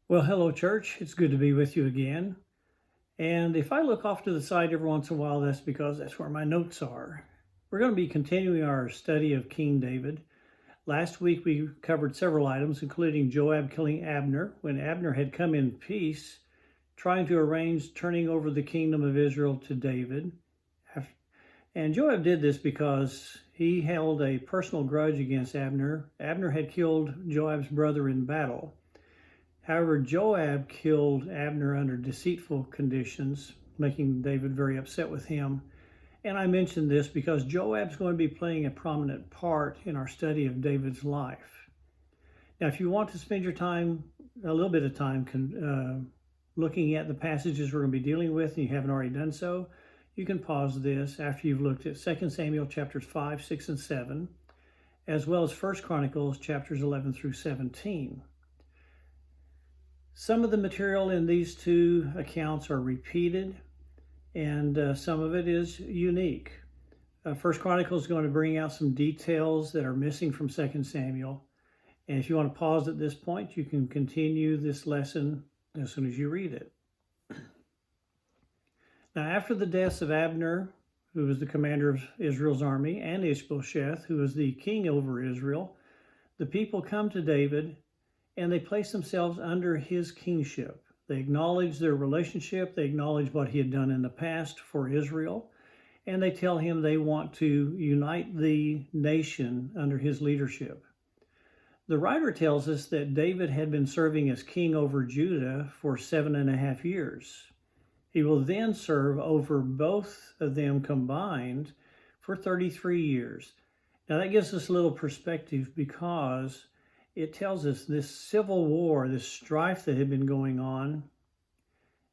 Well, hello, church. It's good to be with you again. And if I look off to the side every once in a while, that's because that's where my notes are. We're going to be continuing our study of King David. Last week we covered several items, including Joab killing Abner when Abner had come in peace, trying to arrange turning over the kingdom of Israel to David. And Joab did this because he held a personal grudge against Abner. Abner had killed Joab's brother in battle. However, Joab killed Abner under deceitful conditions, making David very upset with him. And I mentioned this because Joab's going to be playing a prominent part in our study of David's life. Now, if you want to spend your time, a little bit of time, looking at the passages we're going to be dealing with, and you haven't already done so, you can pause this after you've looked at 2 Samuel chapters 5, 6, and 7, as well as 1 Chronicles chapters 11 through 17. Some of the material in these two accounts are repeated, and some of it is unique. First Chronicles is going to bring out some details that are missing from 2 Samuel. And if you want to pause at this point, you can continue this lesson as soon as you read it. Now, after the deaths of Abner, who was the commander of Israel's army, and Ishbosheth, who was the king over Israel, the people come to David and they place themselves under his kingship. They acknowledge their relationship. They acknowledge what he had done in the past for Israel. And they tell him they want to unite the nation under his leadership. The writer tells us that David had been serving as king over Judah for 7.5 years. He will then serve over both of them combined for 33 years. Now that gives us a little perspective because it tells us this civil war, this strife that had been going on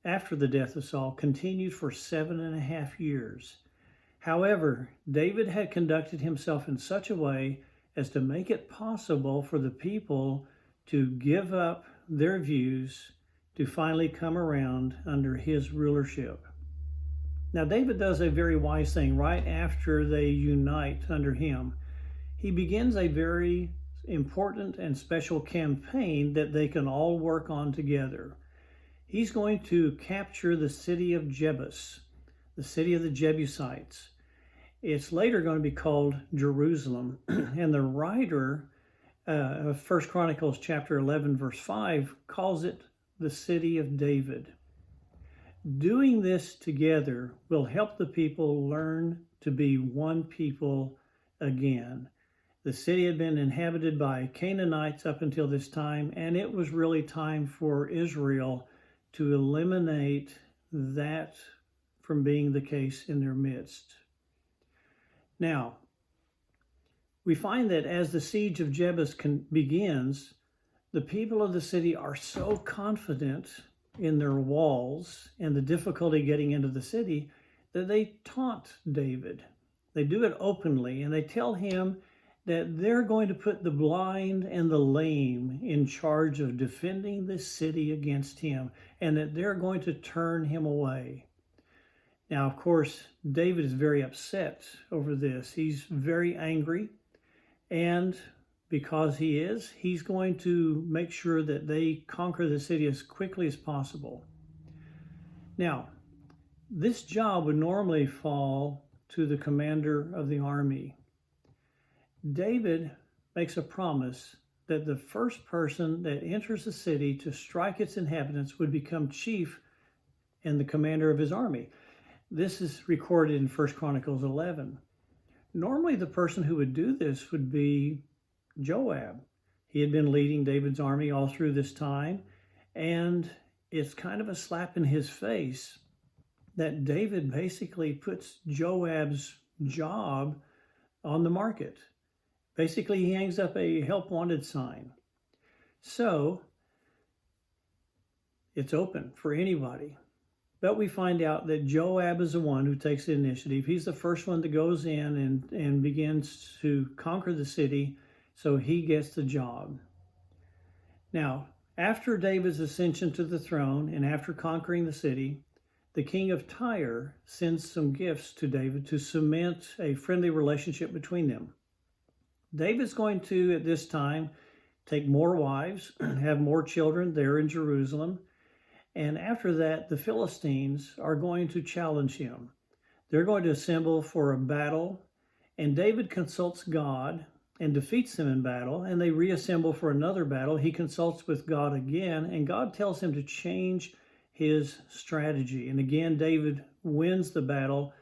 after the death of Saul continued for 7.5 years. However, David had conducted himself in such a way as to make it possible for the people to give up their views to finally come around under his rulership. Now, David does a very wise thing right after they unite under him. He begins a very important and special campaign that they can all work on together. He's going to capture the city of Jebus, the city of the Jebusites. It's later going to be called Jerusalem. And the writer of 1 Chronicles chapter 11, verse 5, calls it the city of David. Doing this together will help the people learn to be one people again. The city had been inhabited by Canaanites up until this time, and it was really time for Israel to eliminate that from being the case in their midst. Now, we find that as the siege of Jebus begins, the people of the city are so confident in their walls and the difficulty getting into the city that they taunt David. They do it openly, and they tell him that they're going to put the blind and the lame in charge of defending this city against him, and that they're going to turn him away. Now, of course, David is very upset over this. He's very angry, and because he's going to make sure that they conquer the city as quickly as possible. Now, this job would normally fall to the commander of the army. David makes a promise that the first person that enters the city to strike its inhabitants would become chief and the commander of his army. This is recorded in 1 Chronicles 11. Normally, the person who would do this would be Joab. He had been leading David's army all through this time, and it's kind of a slap in his face that David basically puts Joab's job on the market. Basically, he hangs up a help wanted sign. So, it's open for anybody. But we find out that Joab is the one who takes the initiative. He's the first one that goes in and begins to conquer the city, so he gets the job. Now, after David's ascension to the throne and after conquering the city, the king of Tyre sends some gifts to David to cement a friendly relationship between them. David's going to, at this time, take more wives, have more children there in Jerusalem. And after that, the Philistines are going to challenge him. They're going to assemble for a battle, and David consults God and defeats them in battle, and they reassemble for another battle. He consults with God again, and God tells him to change his strategy. And again, David wins the battle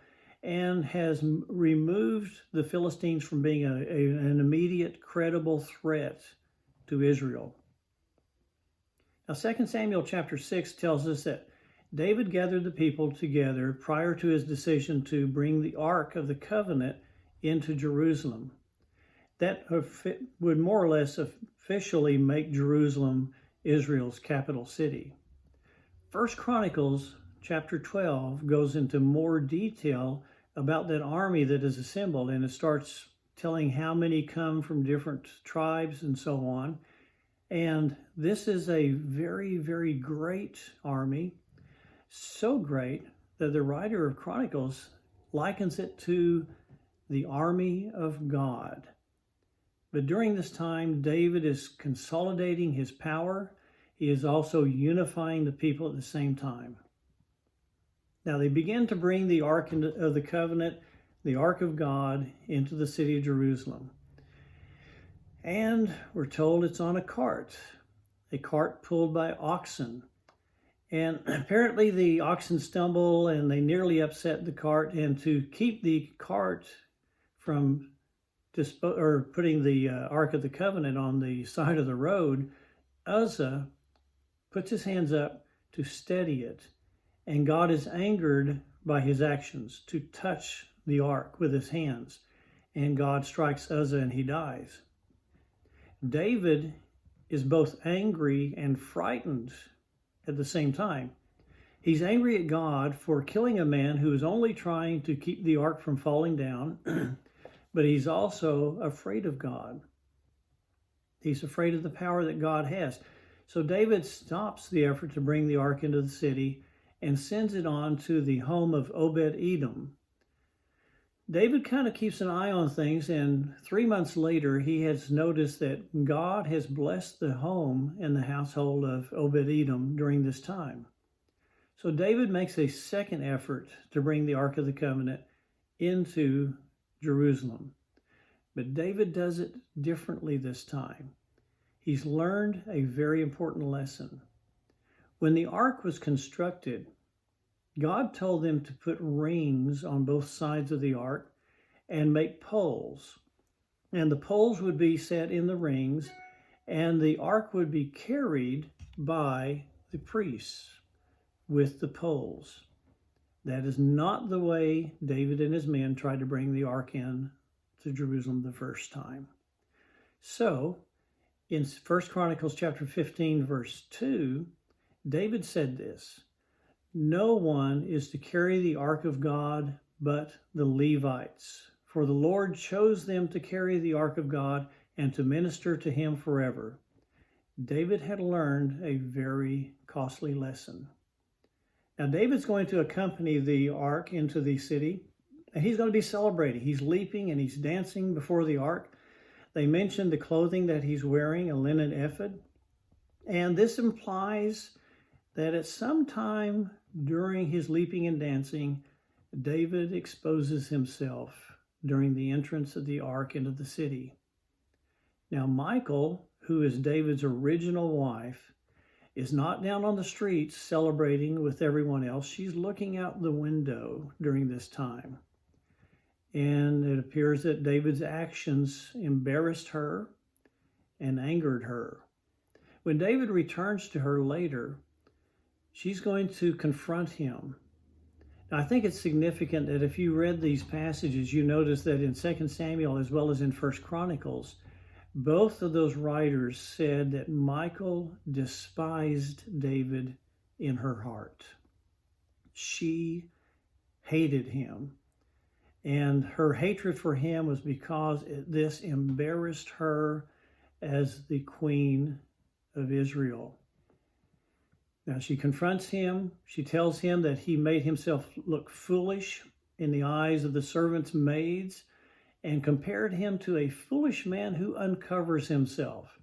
and has removed the Philistines from being an immediate, credible threat to Israel. Now, 2 Samuel chapter 6 tells us that David gathered the people together prior to his decision to bring the Ark of the Covenant into Jerusalem. That would more or less officially make Jerusalem Israel's capital city. 1 Chronicles chapter 12 goes into more detail about that army that is assembled, and it starts telling how many come from different tribes and so on. And this is a very, very great army, so great that the writer of Chronicles likens it to the army of God. But during this time, David is consolidating his power. He is also unifying the people at the same time. Now they begin to bring the Ark of the Covenant, the Ark of God, into the city of Jerusalem. And we're told it's on a cart pulled by oxen. And apparently the oxen stumble and they nearly upset the cart. And to keep the cart from putting the Ark of the Covenant on the side of the road, Uzzah puts his hands up to steady it. And God is angered by his actions to touch the ark with his hands. And God strikes Uzzah and he dies. David is both angry and frightened at the same time. He's angry at God for killing a man who is only trying to keep the ark from falling down, but he's also afraid of God. He's afraid of the power that God has. So David stops the effort to bring the ark into the city and sends it on to the home of Obed-Edom. David kind of keeps an eye on things, and 3 months later, he has noticed that God has blessed the home and the household of Obed-Edom during this time. So David makes a second effort to bring the Ark of the Covenant into Jerusalem. But David does it differently this time. He's learned a very important lesson. When the ark was constructed, God told them to put rings on both sides of the ark and make poles. And the poles would be set in the rings, and the ark would be carried by the priests with the poles. That is not the way David and his men tried to bring the ark in to Jerusalem the first time. So, in 1 Chronicles chapter 15, verse 2, David said this, "No one is to carry the ark of God but the Levites, for the Lord chose them to carry the ark of God and to minister to him forever." David had learned a very costly lesson. Now, David's going to accompany the ark into the city, and he's going to be celebrating. He's leaping and he's dancing before the ark. They mentioned the clothing that he's wearing, a linen ephod, and this implies that at some time during his leaping and dancing, David exposes himself during the entrance of the ark into the city. Now, Michal, who is David's original wife, is not down on the streets celebrating with everyone else. She's looking out the window during this time. And it appears that David's actions embarrassed her and angered her. When David returns to her later, she's going to confront him. Now, I think it's significant that if you read these passages, you notice that in 2 Samuel as well as in 1 Chronicles, both of those writers said that Michal despised David in her heart. She hated him. And her hatred for him was because this embarrassed her as the queen of Israel. Now, she confronts him. She tells him that he made himself look foolish in the eyes of the servants' maids and compared him to a foolish man who uncovers himself.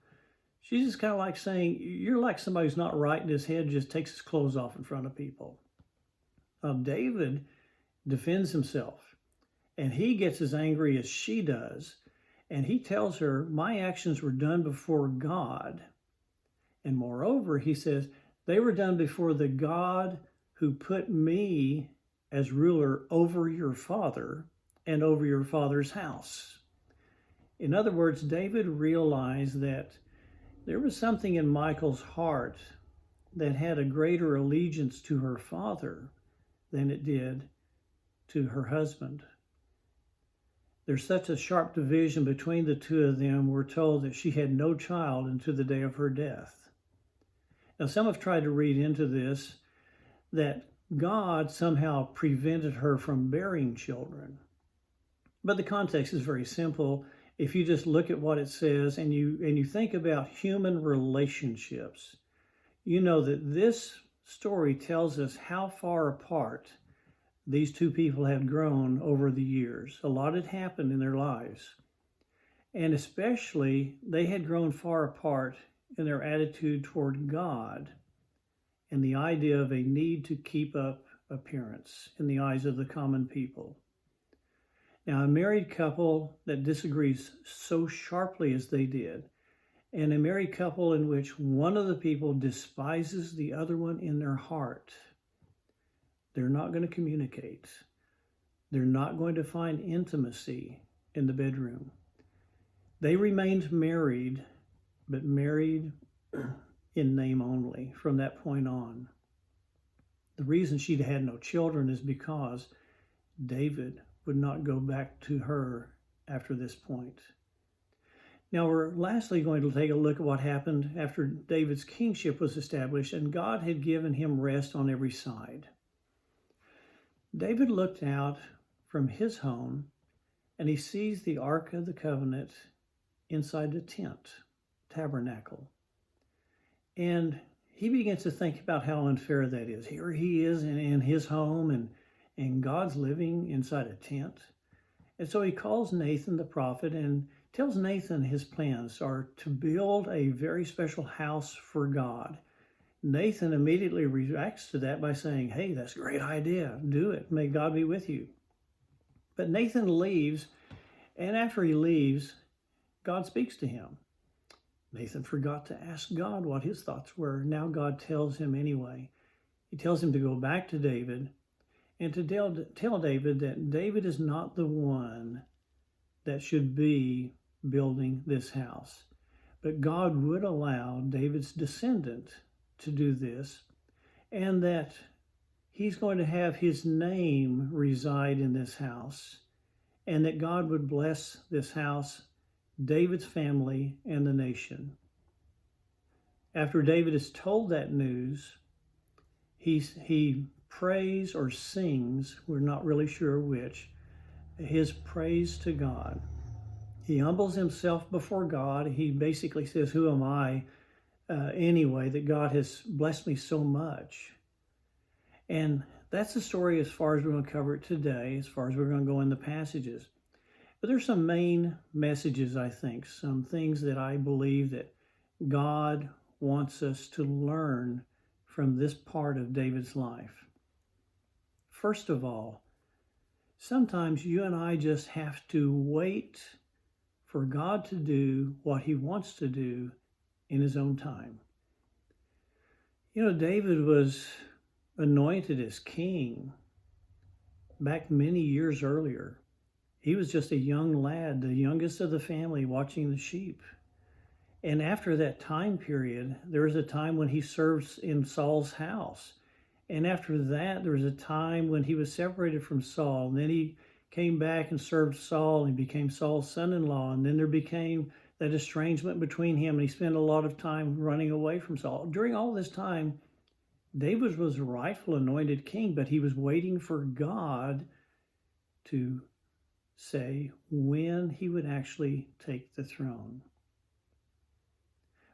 She's just kind of like saying, you're like somebody who's not right in his head, just takes his clothes off in front of people. David defends himself, and he gets as angry as she does. And he tells her, my actions were done before God. And moreover, he says, they were done before the God who put me as ruler over your father and over your father's house. In other words, David realized that there was something in Michal's heart that had a greater allegiance to her father than it did to her husband. There's such a sharp division between the two of them. We're told that she had no child until the day of her death. Now, some have tried to read into this that God somehow prevented her from bearing children. But the context is very simple. If you just look at what it says and you think about human relationships, you know that this story tells us how far apart these two people had grown over the years. A lot had happened in their lives. And especially, they had grown far apart in their attitude toward God and the idea of a need to keep up appearance in the eyes of the common people. Now, a married couple that disagrees so sharply as they did, and a married couple in which one of the people despises the other one in their heart, they're not going to communicate. They're not going to find intimacy in the bedroom. They remained married, but married in name only from that point on. The reason she'd had no children is because David would not go back to her after this point. Now, we're lastly going to take a look at what happened after David's kingship was established and God had given him rest on every side. David looked out from his home and he sees the Ark of the Covenant inside the tent, tabernacle. And he begins to think about how unfair that is. Here he is in his home and God's living inside a tent. And so he calls Nathan the prophet and tells Nathan his plans are to build a very special house for God. Nathan immediately reacts to that by saying, hey, that's a great idea. Do it. May God be with you. But Nathan leaves, and after he leaves, God speaks to him. Nathan forgot to ask God what his thoughts were. Now God tells him anyway. He tells him to go back to David and to tell David that David is not the one that should be building this house. But God would allow David's descendant to do this, and that he's going to have his name reside in this house, and that God would bless this house, David's family, and the nation. After David is told that news, he prays or sings, we're not really sure which, his praise to God. He humbles himself before God. He basically says, who am I anyway, that God has blessed me so much? And that's the story as far as we're going to cover it today, as far as we're going to go in the passages. But there's some main messages, I think, some things that I believe that God wants us to learn from this part of David's life. First of all, sometimes you and I just have to wait for God to do what he wants to do in his own time. You know, David was anointed as king back many years earlier. He was just a young lad, the youngest of the family, watching the sheep. And after that time period, there was a time when he served in Saul's house. And after that, there was a time when he was separated from Saul. And then he came back and served Saul and became Saul's son-in-law. And then there became that estrangement between him, and he spent a lot of time running away from Saul. During all this time, David was a rightful anointed king, but he was waiting for God to say when he would actually take the throne.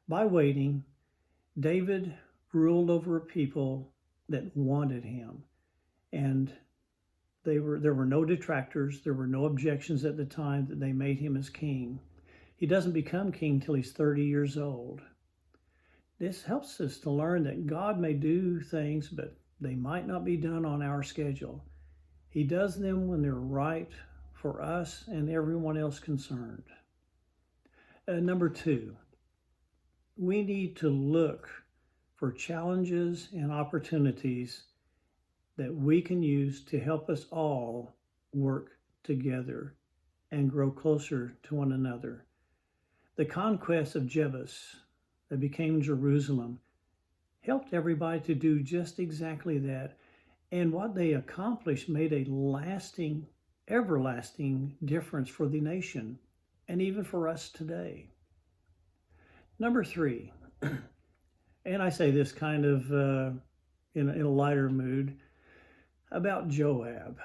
By waiting, David ruled over a people that wanted him, and there were no detractors, there were no objections at the time that they made him as king. He doesn't become king till he's 30 years old. This helps us to learn that God may do things, but they might not be done on our schedule. He does them when they're right for us and everyone else concerned. Number 2, we need to look for challenges and opportunities that we can use to help us all work together and grow closer to one another. The conquest of Jebus that became Jerusalem helped everybody to do just exactly that. And what they accomplished made a lasting, everlasting difference for the nation and even for us today. Number 3, and I say this kind of in a lighter mood, about Joab.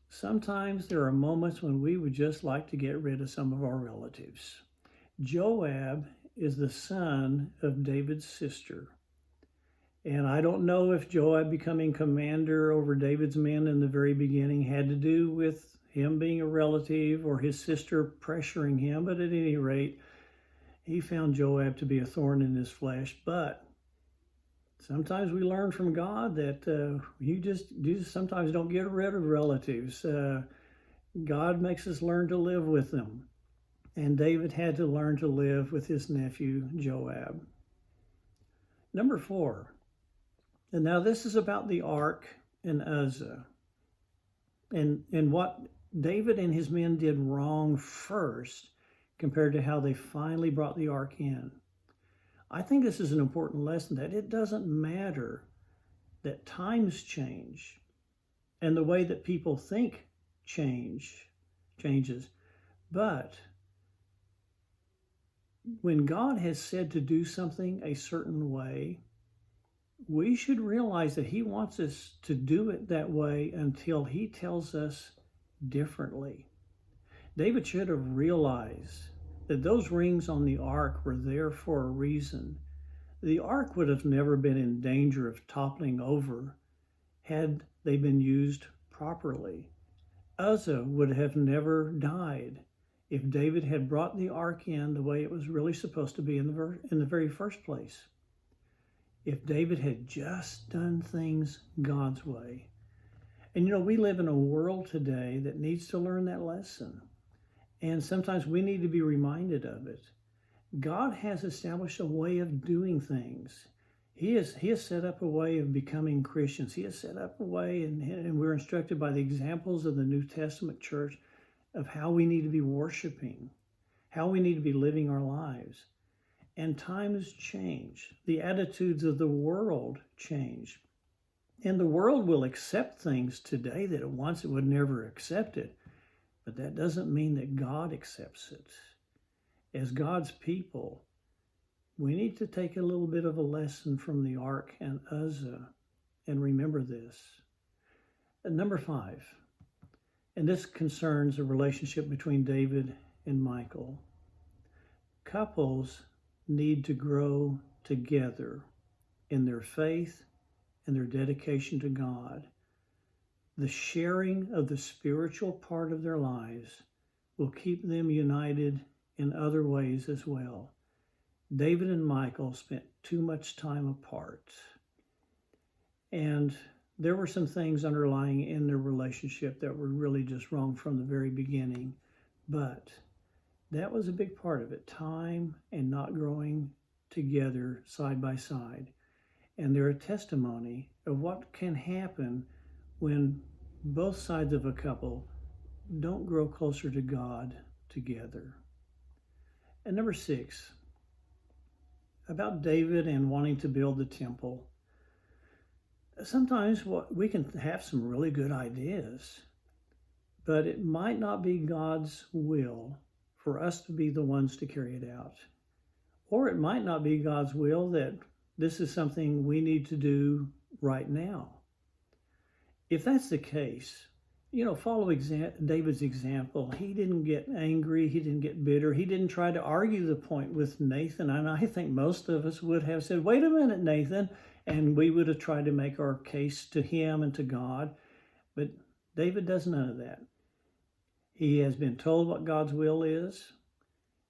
Sometimes there are moments when we would just like to get rid of some of our relatives. Joab is the son of David's sister. And I don't know if Joab becoming commander over David's men in the very beginning had to do with him being a relative or his sister pressuring him, but at any rate, he found Joab to be a thorn in his flesh. But sometimes we learn from God that you just sometimes don't get rid of relatives. God makes us learn to live with them. And David had to learn to live with his nephew, Joab. Number 4, and now this is about the ark and Uzzah. And what David and his men did wrong first compared to how they finally brought the ark in. I think this is an important lesson, that it doesn't matter that times change and the way that people think changes. But when God has said to do something a certain way, we should realize that he wants us to do it that way until he tells us differently. David should have realized that those rings on the ark were there for a reason. The ark would have never been in danger of toppling over had they been used properly. Uzzah would have never died if David had brought the ark in the way it was really supposed to be in the very first place. If David had just done things God's way. And we live in a world today that needs to learn that lesson. And sometimes we need to be reminded of it. God has established a way of doing things. He has set up a way of becoming Christians. He has set up a way, and we're instructed by the examples of the New Testament church of how we need to be worshiping, how we need to be living our lives. And times change. The attitudes of the world change. And the world will accept things today that once it would never accept it. But that doesn't mean that God accepts it. As God's people, we need to take a little bit of a lesson from the ark and Uzzah and remember this. Number 5, and this concerns a relationship between David and Michal. Couples need to grow together in their faith and their dedication to God. The sharing of the spiritual part of their lives will keep them united in other ways as well. David and Michal spent too much time apart. And there were some things underlying in their relationship that were really just wrong from the very beginning. But that was a big part of it, time and not growing together side by side. And they're a testimony of what can happen when both sides of a couple don't grow closer to God together. And number 6, about David and wanting to build the temple. Sometimes we can have some really good ideas, but it might not be God's will for us to be the ones to carry it out. Or it might not be God's will that this is something we need to do right now. If that's the case, follow David's example. He didn't get angry. He didn't get bitter. He didn't try to argue the point with Nathan. And I think most of us would have said, wait a minute, Nathan. And we would have tried to make our case to him and to God. But David does none of that. He has been told what God's will is.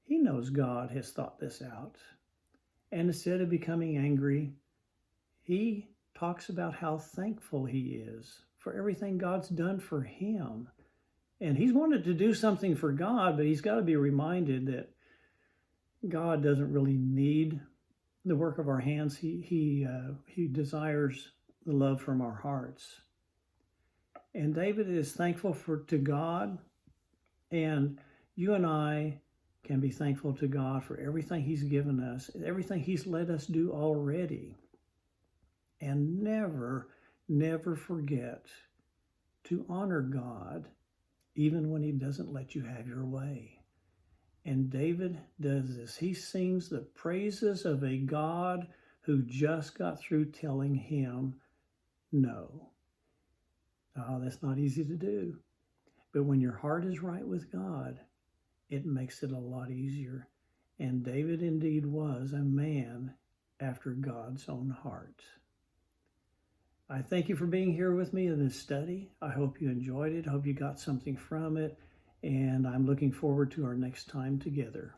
He knows God has thought this out. And instead of becoming angry, he talks about how thankful he is for everything God's done for him. And he's wanted to do something for God, but he's got to be reminded that God doesn't really need the work of our hands. He desires the love from our hearts. And David is thankful to God, and you and I can be thankful to God for everything he's given us, everything he's let us do already. And never, never forget to honor God, even when he doesn't let you have your way. And David does this. He sings the praises of a God who just got through telling him no. Oh, that's not easy to do. But when your heart is right with God, it makes it a lot easier. And David indeed was a man after God's own heart. I thank you for being here with me in this study. I hope you enjoyed it. I hope you got something from it. And I'm looking forward to our next time together.